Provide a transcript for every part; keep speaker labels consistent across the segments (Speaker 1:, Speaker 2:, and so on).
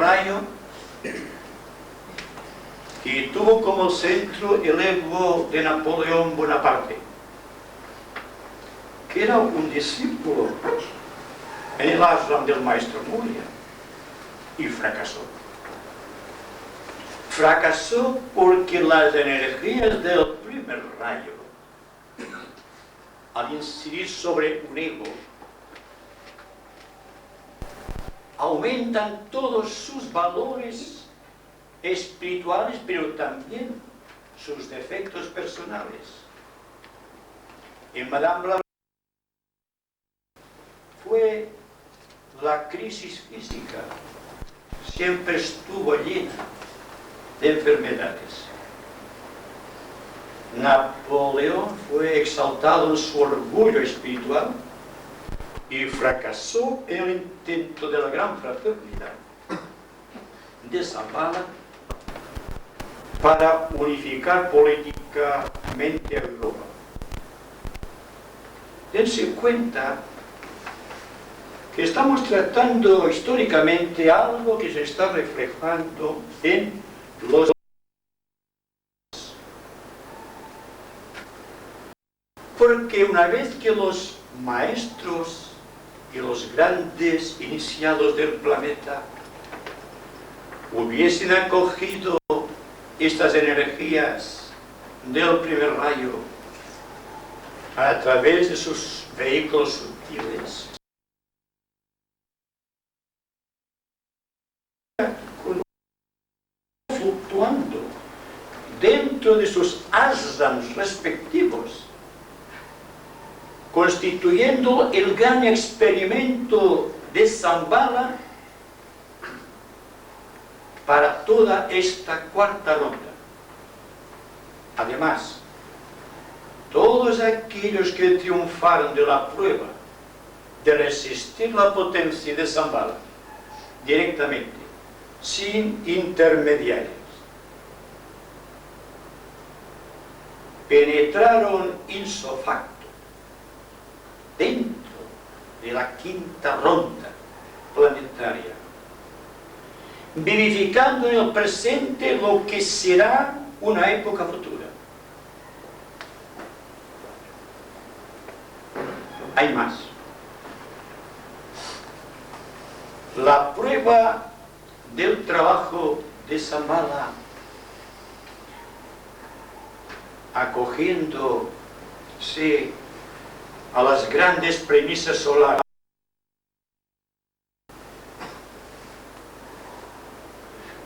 Speaker 1: rayo que tuvo como centro el ego de Napoleón Bonaparte, que era un discípulo en el ashram del maestro Moria, y fracasó. Fracasó porque las energías del primer rayo, al incidir sobre un ego, aumentan todos sus valores espirituales, pero también sus defectos personales. En Madame Blavatsky fue la crisis física, siempre estuvo llena de enfermedades. Napoleón fue exaltado en su orgullo espiritual y fracasó en el intento de la gran fraternidad de Shambhala para unificar políticamente a Europa. Dense cuenta que estamos tratando históricamente algo que se está reflejando en los... Porque una vez que los maestros y los grandes iniciados del planeta hubiesen acogido estas energías del primer rayo a través de sus vehículos sutiles, fluctuando dentro de sus ashrams respectivos, constituyendo el gran experimento de Shambhala para toda esta cuarta ronda. Además, todos aquellos que triunfaron de la prueba de resistir la potencia de Shambhala directamente, sin intermediarios, penetraron ipso facto dentro de la quinta ronda planetaria, vivificando en el presente lo que será una época futura. Hay más. La prueba del trabajo de Shambhala, acogiéndose a las grandes premisas solares,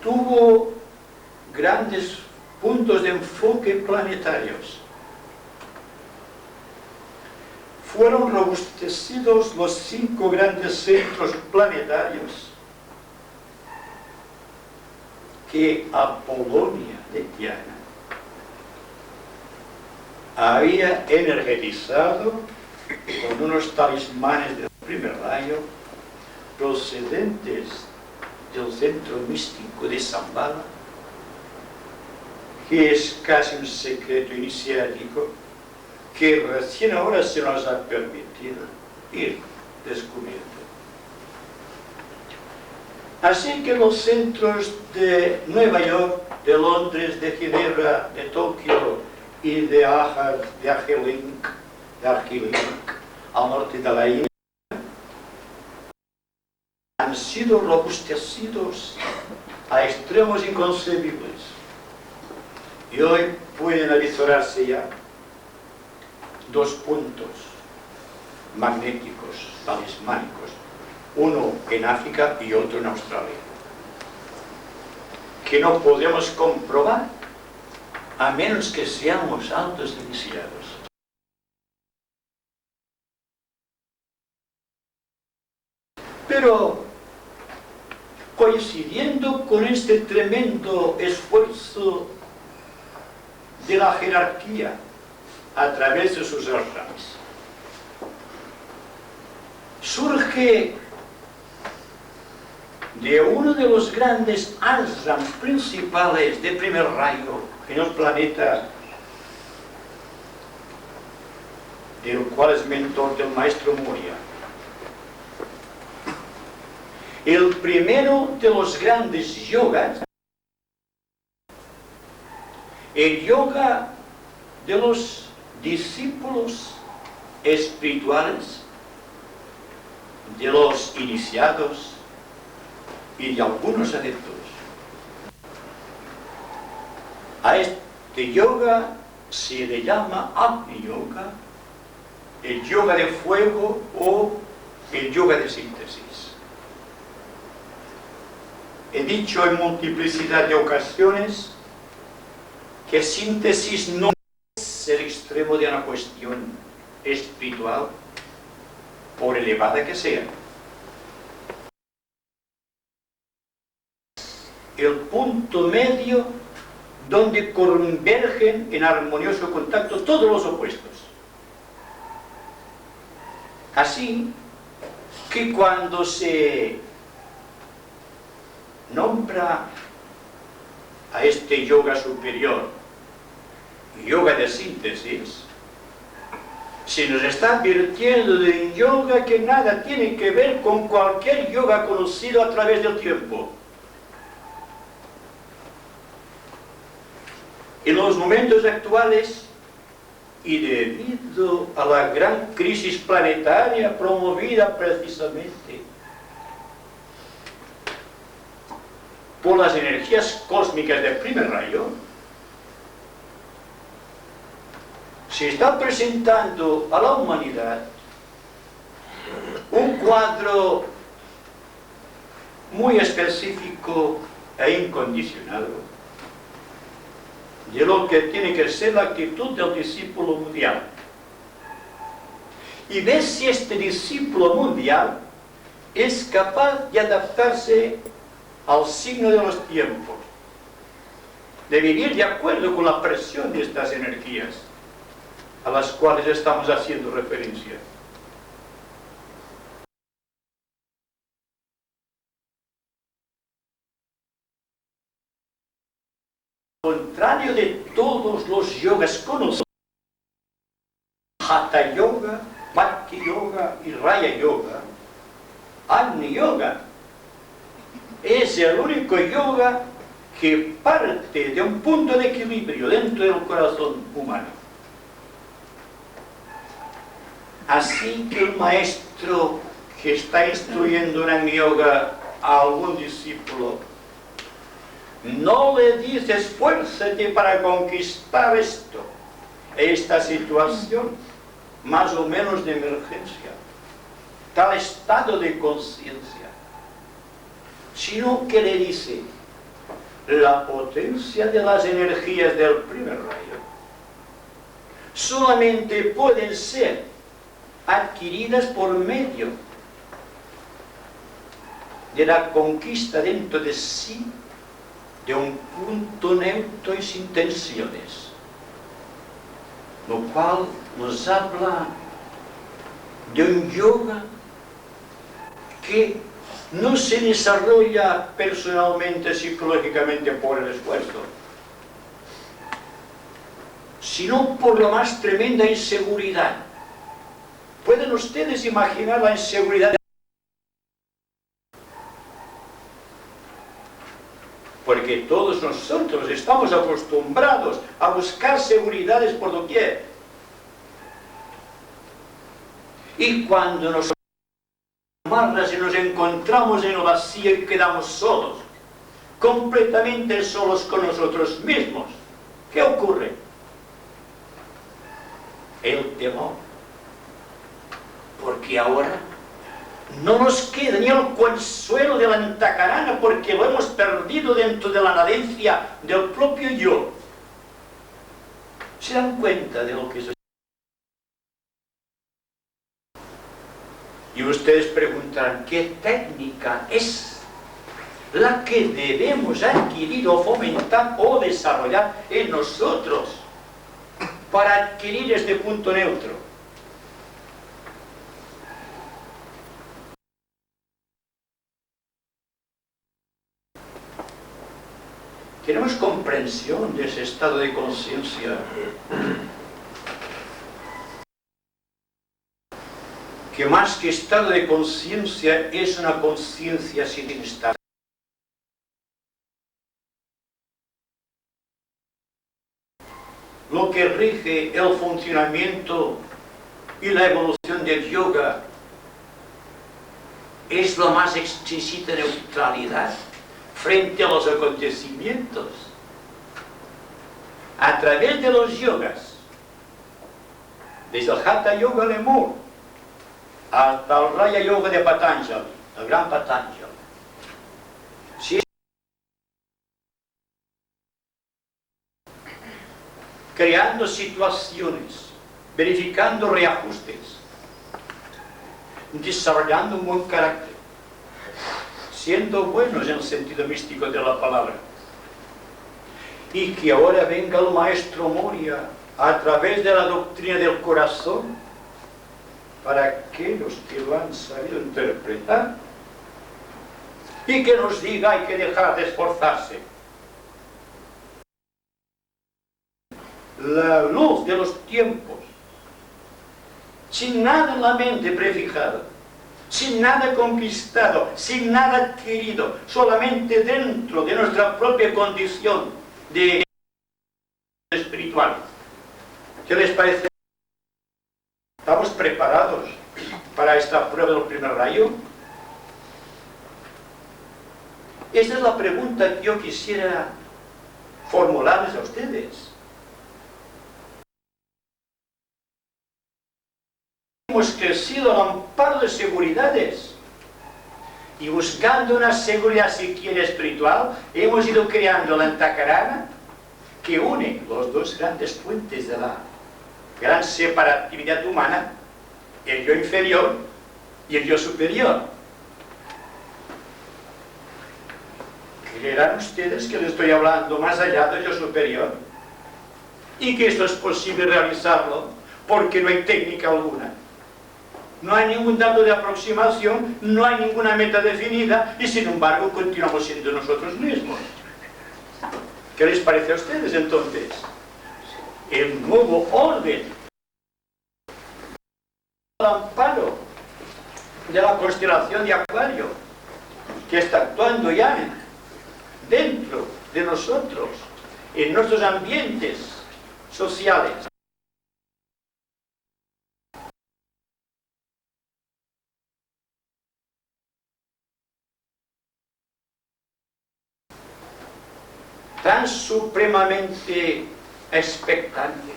Speaker 1: tuvo grandes puntos de enfoque planetarios. Fueron robustecidos los 5 grandes centros planetarios que Apolonia de Tiana había energetizado con unos talismanes del primer rayo procedentes del centro místico de Shambhala, que es casi un secreto iniciático que recién ahora se nos ha permitido ir descubriendo. Así que los centros de Nueva York, de Londres, de Ginebra, de Tokio y de Argelinc, al norte de la India, han sido robustecidos a extremos inconcebibles y hoy pueden avisorarse ya 2 puntos magnéticos, talismánicos, uno en África y otro en Australia, que no podemos comprobar a menos que seamos altos iniciados. Pero, coincidiendo con este tremendo esfuerzo de la jerarquía a través de sus ashrams, surge de uno de los grandes ashrams principales de primer rayo en el planeta, del cual es mentor del maestro Moria, El primero de los grandes yogas, el yoga de los discípulos espirituales, de los iniciados y de algunos adeptos. A este yoga se le llama Agni Yoga, el yoga de fuego o el yoga de síntesis. He dicho en multiplicidad de ocasiones que síntesis no es el extremo de una cuestión espiritual, por elevada que sea. El punto medio donde convergen en armonioso contacto todos los opuestos. Así que cuando se nombra a este yoga superior yoga de síntesis, se nos está advirtiendo de un yoga que nada tiene que ver con cualquier yoga conocido a través del tiempo. En los momentos actuales, y debido a la gran crisis planetaria promovida precisamente por las energías cósmicas del primer rayo, se está presentando a la humanidad un cuadro muy específico e incondicionado de lo que tiene que ser la actitud del discípulo mundial. Y ver si este discípulo mundial es capaz de adaptarse al signo de los tiempos, de vivir de acuerdo con la presión de estas energías a las cuales estamos haciendo referencia. Al contrario de todos los yogas conocidos, Hatha Yoga, Bhakti Yoga y Raya Yoga, Agni Yoga es el único yoga que parte de un punto de equilibrio dentro del corazón humano. Así que el maestro que está instruyendo en Agni Yoga a algún discípulo no le dice esfuérzate para conquistar esta situación más o menos de emergencia, tal estado de conciencia, sino que le dice la potencia de las energías del primer rayo solamente pueden ser adquiridas por medio de la conquista dentro de sí de un punto neutro y sin tensiones, lo cual nos habla de un yoga que no se desarrolla personalmente, psicológicamente por el esfuerzo, sino por la más tremenda inseguridad. ¿Pueden ustedes imaginar la inseguridad? Porque todos nosotros estamos acostumbrados a buscar seguridades por doquier. Y cuando nos amarras y nos encontramos en el vacío y quedamos solos, completamente solos con nosotros mismos, ¿qué ocurre? El temor. Porque ahora no nos queda ni el consuelo de la antacarana porque lo hemos perdido dentro de la nadencia del propio yo. ¿Se dan cuenta de lo que es? Y ustedes preguntarán, ¿qué técnica es la que debemos adquirir o fomentar o desarrollar en nosotros para adquirir este punto neutro? Tenemos comprensión de ese estado de conciencia que más que estado de conciencia es una conciencia sin estado. Lo que rige el funcionamiento y la evolución del yoga es la más exquisita neutralidad frente a los acontecimientos. A través de los yogas, desde el Hatha Yoga Lemur hasta el Raya Yoga de Patanjali, el gran Patanjali, si creando situaciones, verificando reajustes, desarrollando un buen carácter, siendo buenos en el sentido místico de la palabra. Y que ahora venga el maestro Moria a través de la doctrina del corazón, para aquellos que lo han sabido interpretar, y que nos diga hay que dejar de esforzarse. La luz de los tiempos, sin nada en la mente prefijado, sin nada conquistado, sin nada adquirido, solamente dentro de nuestra propia condición de espiritual. ¿Qué les parece? ¿Estamos preparados para esta prueba del primer rayo? Esta es la pregunta que yo quisiera formularles a ustedes. Hemos crecido al amparo de seguridades y buscando una seguridad siquiera espiritual, hemos ido creando la antakarana que une los dos grandes puentes de la gran separatividad humana, el yo inferior y el yo superior. ¿Creerán ustedes que les estoy hablando más allá del yo superior? Y que esto es posible realizarlo porque no hay técnica alguna. No hay ningún dato de aproximación, no hay ninguna meta definida y sin embargo continuamos siendo nosotros mismos. ¿Qué les parece a ustedes entonces? El nuevo orden, el amparo de la constelación de Acuario, que está actuando ya dentro de nosotros, en nuestros ambientes sociales. Tan supremamente expectantes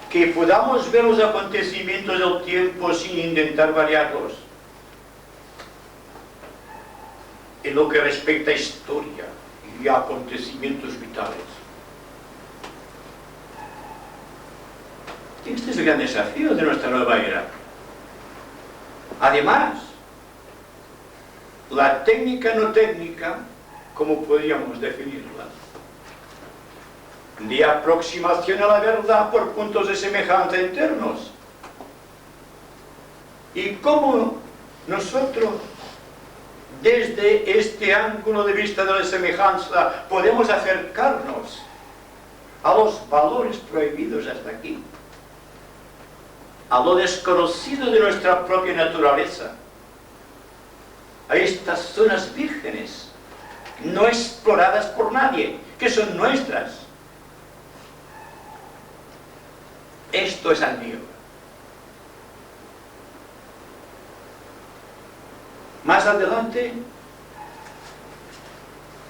Speaker 1: que podamos ver los acontecimientos del tiempo sin intentar variarlos. En lo que respecta a historia y a acontecimientos vitales. Este es el gran desafío de nuestra nueva era. Además, la técnica no técnica, ¿cómo podríamos definirla? De aproximación a la verdad por puntos de semejanza internos. Y cómo nosotros, desde este ángulo de vista de la semejanza, podemos acercarnos a los valores prohibidos hasta aquí, a lo desconocido de nuestra propia naturaleza, a estas zonas vírgenes, no exploradas por nadie, que son nuestras. Esto es al mío. Más adelante,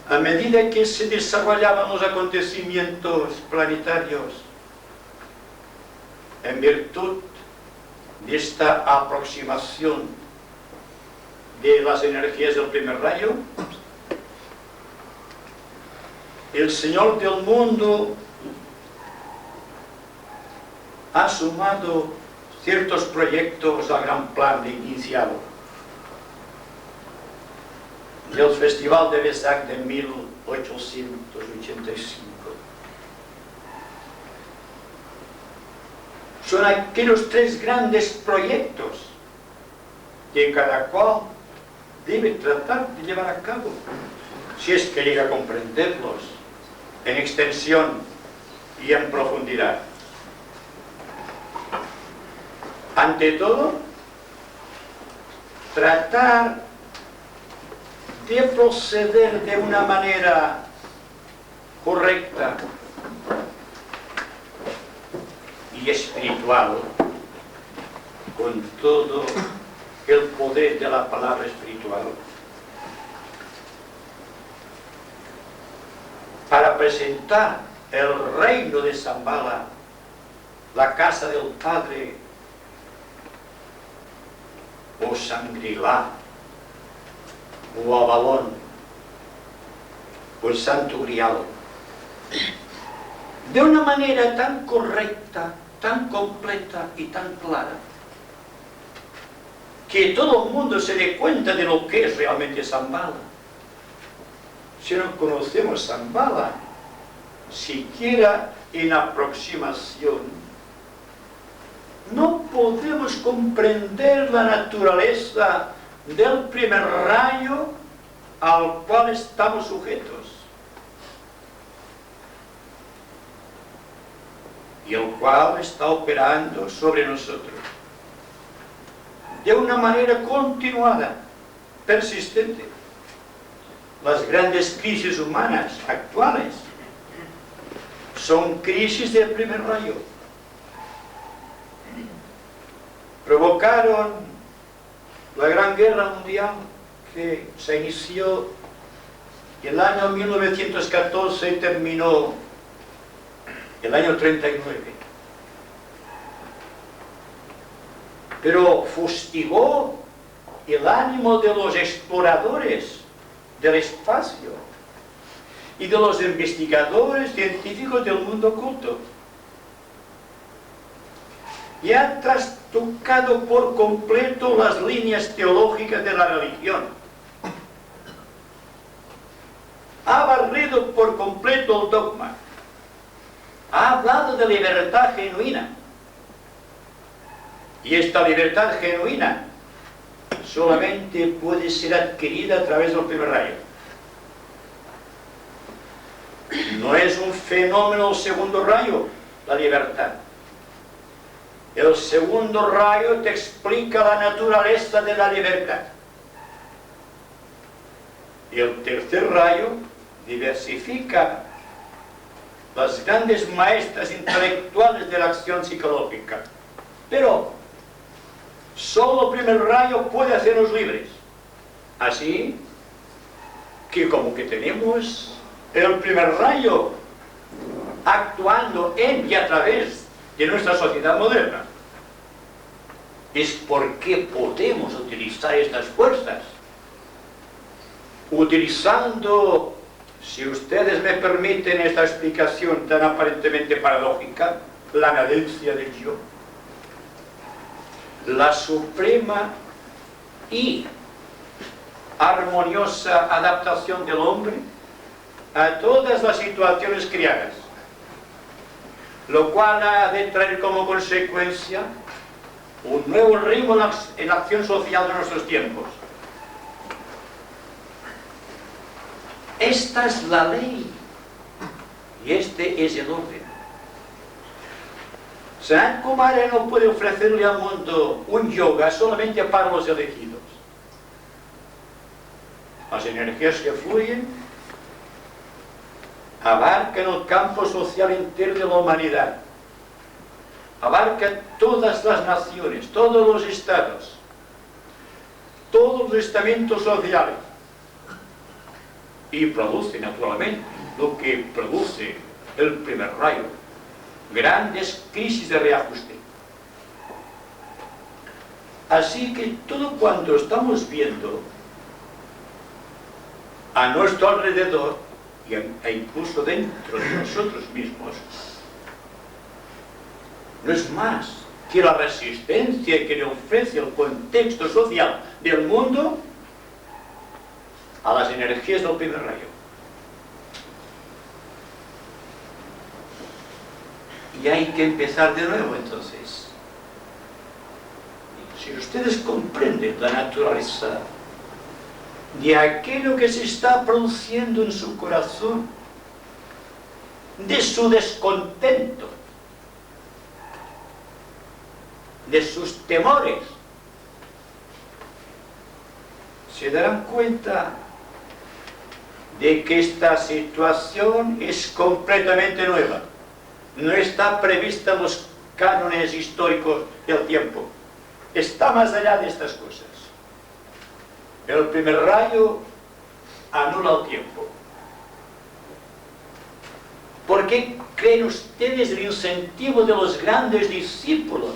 Speaker 1: a medida que se desarrollaban los acontecimientos planetarios, en virtud de esta aproximación de las energías del primer rayo, el Señor del mundo ha sumado ciertos proyectos al gran plan iniciado del Festival de Vesak de 1885. Son aquellos tres grandes proyectos que cada cual debe tratar de llevar a cabo, si es que llega a comprenderlos en extensión y en profundidad. Ante todo, tratar de proceder de una manera correcta y espiritual con todo el poder de la palabra espiritual para presentar el reino de Shambhala, la casa del Padre, o Shangri-La, o Avalón, o el Santo Grial, de una manera tan correcta, tan completa y tan clara, que todo el mundo se dé cuenta de lo que es realmente Shambhala. Si no conocemos Shambhala, siquiera en aproximación, no podemos comprender la naturaleza del primer rayo al cual estamos sujetos y el cual está operando sobre nosotros de una manera continuada, persistente. Las grandes crisis humanas actuales son crisis del primer rayo. Provocaron la Gran Guerra Mundial, que se inició el año 1914 y terminó el año 39. Pero fustigó el ánimo de los exploradores del espacio y de los investigadores científicos del mundo oculto, y ha trastocado por completo las líneas teológicas de la religión. Ha barrido por completo el dogma. Ha hablado de libertad genuina. Y esta libertad genuina solamente puede ser adquirida a través del primer rayo. No es un fenómeno del segundo rayo, la libertad. El segundo rayo te explica la naturaleza de la libertad. Y el tercer rayo diversifica las grandes maestras intelectuales de la acción psicológica. Pero solo el primer rayo puede hacernos libres. Así que como que tenemos el primer rayo actuando en y a través de nuestra sociedad moderna, es porque podemos utilizar estas fuerzas, utilizando, si ustedes me permiten esta explicación tan aparentemente paradójica, la cadencia del yo, la suprema y armoniosa adaptación del hombre a todas las situaciones creadas, lo cual ha de traer como consecuencia un nuevo ritmo en la acción social de nuestros tiempos. Esta es la ley y este es el orden. Sanat Kumara no puede ofrecerle al mundo un yoga solamente para los elegidos. Las energías que fluyen abarcan el campo social entero de la humanidad, abarcan todas las naciones, todos los estados, todos los estamentos sociales, y produce naturalmente lo que produce el primer rayo, grandes crisis de reajuste. Así que todo cuanto estamos viendo a nuestro alrededor e incluso dentro de nosotros mismos no es más que la resistencia que le ofrece el contexto social del mundo a las energías del primer rayo. Y hay que empezar de nuevo entonces. Si ustedes comprenden la naturaleza de aquello que se está produciendo en su corazón, de su descontento, de sus temores, se darán cuenta de que esta situación es completamente nueva. No está prevista en los cánones históricos del tiempo. Está más allá de estas cosas. El primer rayo anula el tiempo. ¿Por qué creen ustedes el incentivo de los grandes discípulos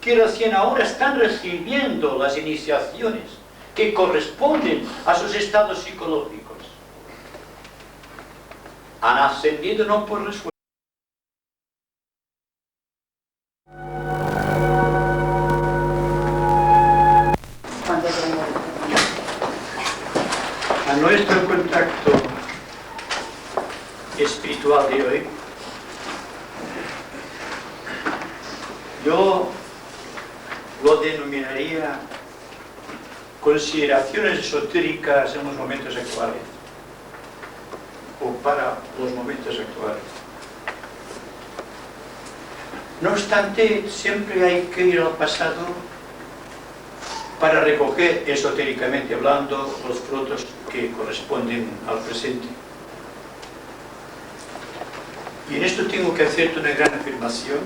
Speaker 1: que recién ahora están recibiendo las iniciaciones que corresponden a sus estados psicológicos? Han ascendido no por resuelto. A nuestro contacto espiritual de hoy, yo lo denominaría consideraciones esotéricas en los momentos actuales, o para los momentos actuales. No obstante, siempre hay que ir al pasado para recoger, esotéricamente hablando, los frutos que corresponden al presente. Y en esto tengo que hacerte una gran afirmación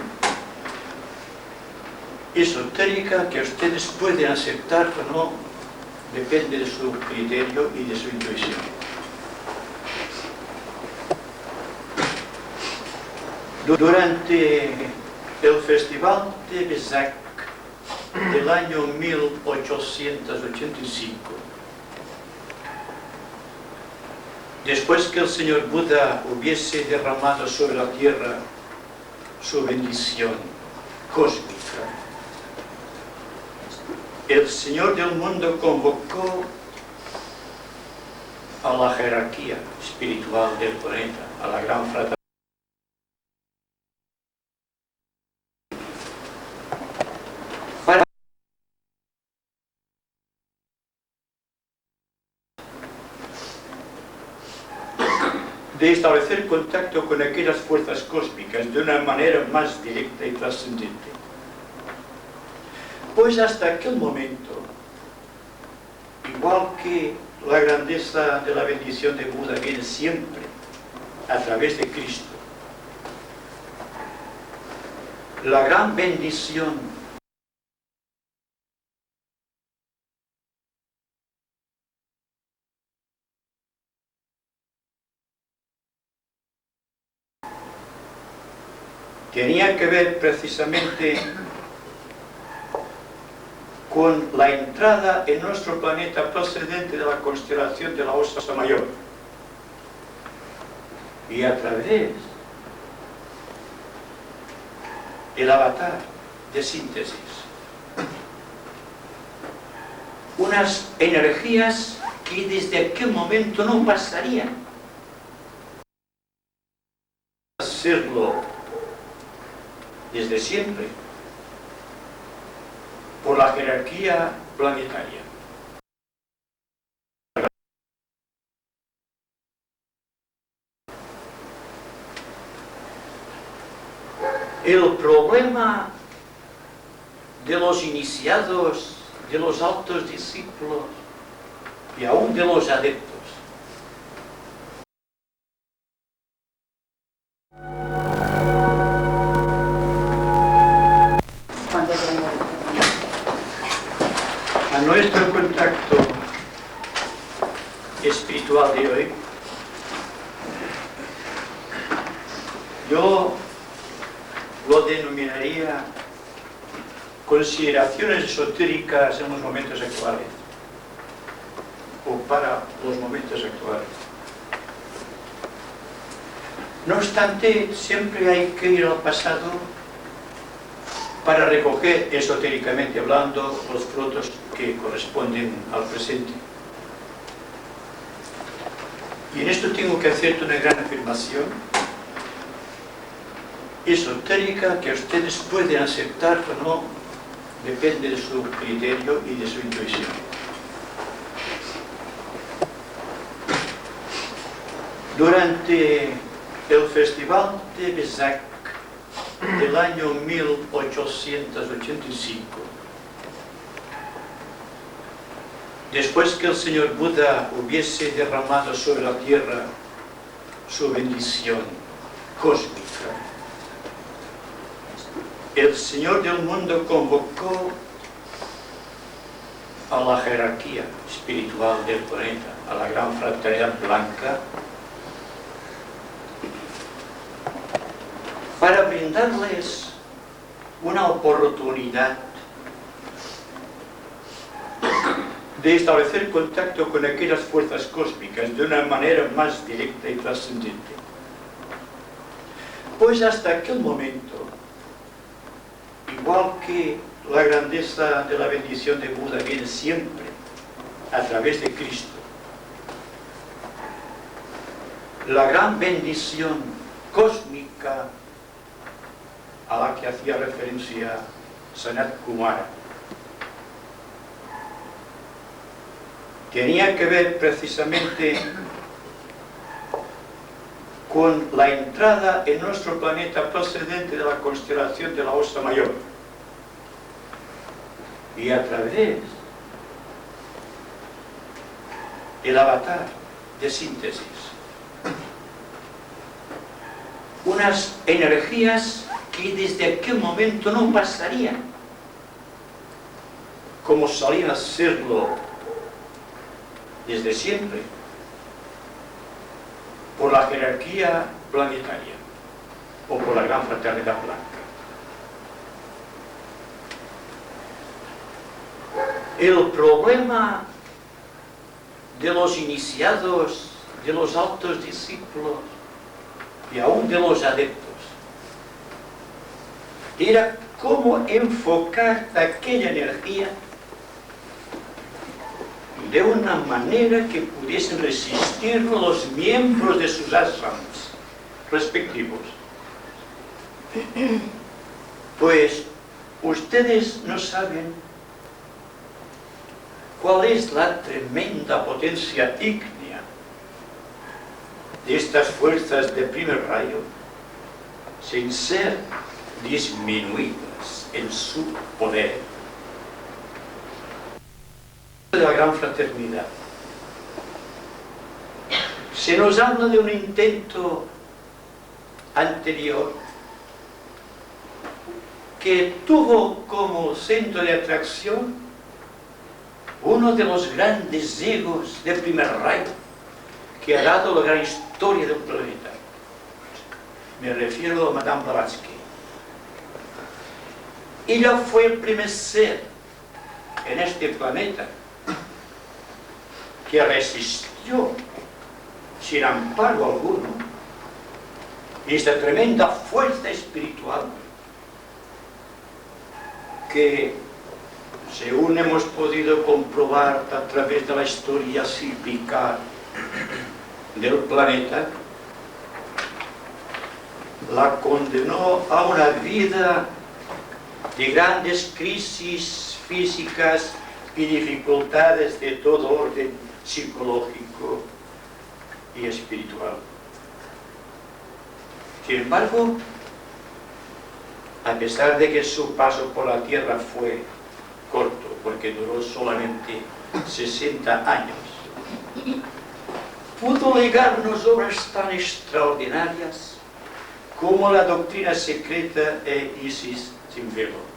Speaker 1: esotérica que ustedes pueden aceptar o no, depende de su criterio y de su intuición. Durante el Festival de Vesak del año 1885, después que el señor Buda hubiese derramado sobre la tierra su bendición cósmica, el Señor del mundo convocó a la jerarquía espiritual del planeta, a la gran fraternidad. De establecer contacto con aquellas fuerzas cósmicas de una manera más directa y trascendente. Pues hasta aquel momento, igual que la grandeza de la bendición de Buda viene siempre a través de Cristo, la gran bendición tenía que ver precisamente con la entrada en nuestro planeta procedente de la constelación de la Osa Mayor, y a través del avatar de síntesis, unas energías que desde aquel momento no pasarían a serlo desde siempre por la jerarquía planetaria. El problema de los iniciados, de los altos discípulos y aún de los adeptos a nuestro contacto espiritual de hoy, yo lo denominaría consideraciones esotéricas en los momentos actuales, o para los momentos actuales. No obstante, siempre hay que ir al pasado para recoger, esotéricamente hablando, los frutos que corresponden al presente. Y en esto tengo que hacerte una gran afirmación esotérica que ustedes pueden aceptar o no, depende de su criterio y de su intuición. Durante el Festival de Vesak del año 1885, después que el señor Buda hubiese derramado sobre la tierra su bendición cósmica, el Señor del mundo convocó a la jerarquía espiritual del planeta, a la gran fraternidad blanca, para brindarles una oportunidad de establecer contacto con aquellas fuerzas cósmicas de una manera más directa y trascendente. Pues hasta aquel momento, igual que la grandeza de la bendición de Buda viene siempre a través de Cristo, la gran bendición cósmica a la que hacía referencia Sanat Kumara tenía que ver precisamente con la entrada en nuestro planeta procedente de la constelación de la Osa Mayor, y a través del avatar de síntesis, unas energías que desde aquel momento no pasarían como solían a serlo desde siempre por la jerarquía planetaria o por la gran fraternidad blanca. El problema de los iniciados, de los altos discípulos y aún de los adeptos era cómo enfocar aquella energía de una manera que pudiesen resistir los miembros de sus ashrams respectivos. Pues ustedes no saben cuál es la tremenda potencia ígnea de estas fuerzas de primer rayo, sin ser disminuidas en su poder. De la gran fraternidad se nos habla de un intento anterior que tuvo como centro de atracción uno de los grandes egos del primer rayo que ha dado la gran historia del planeta. Me refiero a Madame Blavatsky. Ella fue el primer ser en este planeta que resistió sin amparo alguno esta tremenda fuerza espiritual que, según hemos podido comprobar a través de la historia cíclica del planeta, la condenó a una vida de grandes crisis físicas y dificultades de todo orden psicológico y espiritual. Sin embargo, a pesar de que su paso por la tierra fue corto, porque duró solamente 60 años, pudo legarnos obras tan extraordinarias como la doctrina secreta e Isis sin velo.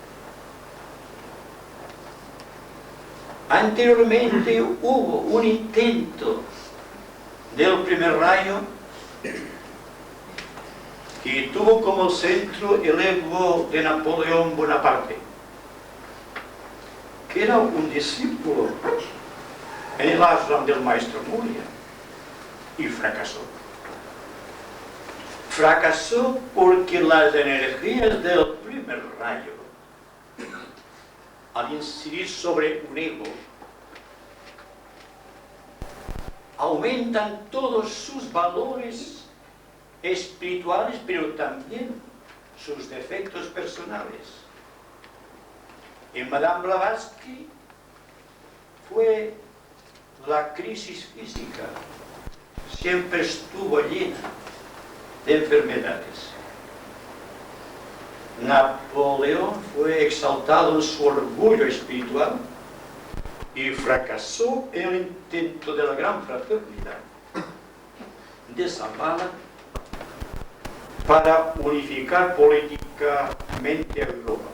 Speaker 1: Anteriormente hubo un intento del primer rayo que tuvo como centro el ego de Napoleón Bonaparte, que era un discípulo en el ashram del maestro Muria, y fracasó. Fracasó porque las energías del primer rayo, al incidir sobre un ego, aumentan todos sus valores espirituales, pero también sus defectos personales. En Madame Blavatsky fue la crisis física, siempre estuvo llena de enfermedades. Napoleón fue exaltado en su orgullo espiritual y fracasó en el intento de la gran fraternidad de Zambala para unificar políticamente a Europa.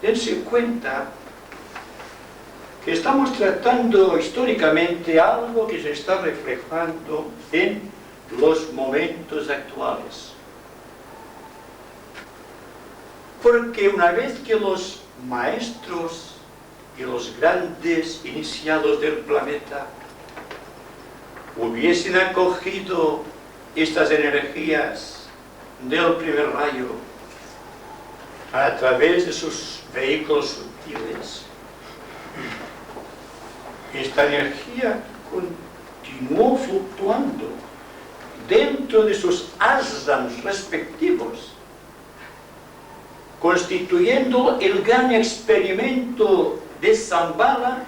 Speaker 1: Dense cuenta que estamos tratando históricamente algo que se está reflejando en los momentos actuales. Porque una vez que los maestros y los grandes iniciados del planeta hubiesen acogido estas energías del primer rayo a través de sus vehículos sutiles, esta energía continuó fluctuando dentro de sus ashrams respectivos, constituyendo el gran experimento de Zambala